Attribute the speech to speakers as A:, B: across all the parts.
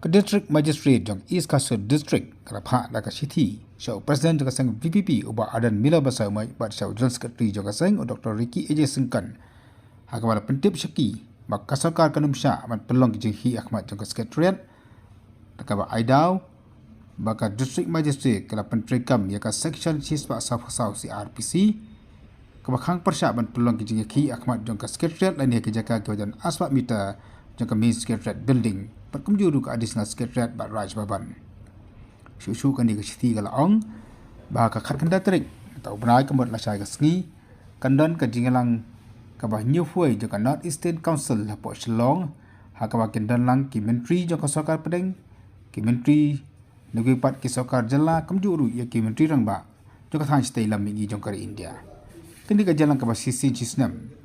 A: ke district magistrate jong East Kasur district kalapha da ka city show president jong sang VPP uba adan mila basa mai bat show general secretary jong sang Dr. Ricky AJ Singkan hakawala pentip syaki bak kasarkar kanumsha man pelong jing hi Ahmad jong secretariat takaba aidau baka district magistrate kala pentrikam ya ka section siswa safasau CRPC kebakhang persya ban pelong jing hi Ahmad jong secretariat lain ke jaka kewajan asbab mita jong main secretariat building perkumjuru ke additional secretariat bat Raj Baban. Susu kan di ke city kalaong bah ka khat kanda trik atau benai kemot la syai kasngi kandan ke jingalang ke bah new foi jong North Eastern Council la po Shillong ha ka bah kendan lang ki menteri jong sarkar pedeng ki menteri negeri pat ki sarkar jala kumjuru ya ki menteri rang ba jong thang stay lam mi jong kar India. Kendi ka jalan ke bah sisi cisnam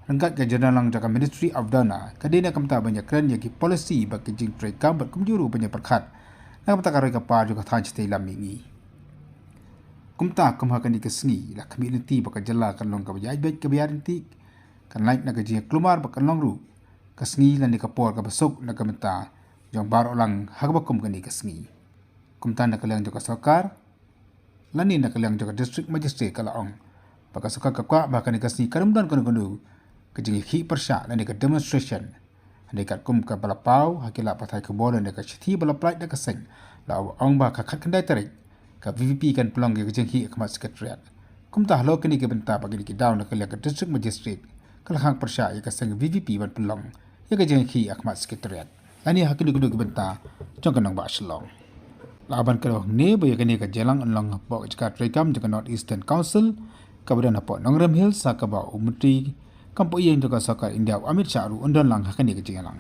A: rengkat ke janalang jaka Ministry of Dana kadina kamta banyak keren yaki policy bagi jing treka bat kumjuru banyak perkat nak kamta karoi ka par juga thanj te lamingi kumta kumhakan di kesngi la community baka jala kan long ka bajai bet ke biar inti kan like nak jing kelumar baka long ru kesngi lan di kapor ka besok nak kamta jong bar olang hagbakum kan di kesngi kumta nak kaliang juga sarkar lani nak kaliang juga district magistrate kalaong baka sokar ka kwa bahkan di kesngi karumdan kono kejing hi persya dan dekat demonstration dekat kum ke balapau hakila patai ke bola dekat city balaplai dekat seng la ong ba ka khat kendai tarik ka VVP kan pelong ke kejing hi Ahmad secretariat kum tah lo kini ke benta bagi di down ke lihat district magistrate kala hang persya ya ke seng VVP ban pelong ya kejing hi Ahmad secretariat ani hakini kudu ke benta jong kanang ba Shillong laban kalau ne boya kini ke jelang onlong pok jika trekam jika North Eastern Council kabadan pok Nongrem Hills sakaba umri kampo yang juga sakar India Amit Shah ru undan lang hakani ke jingalang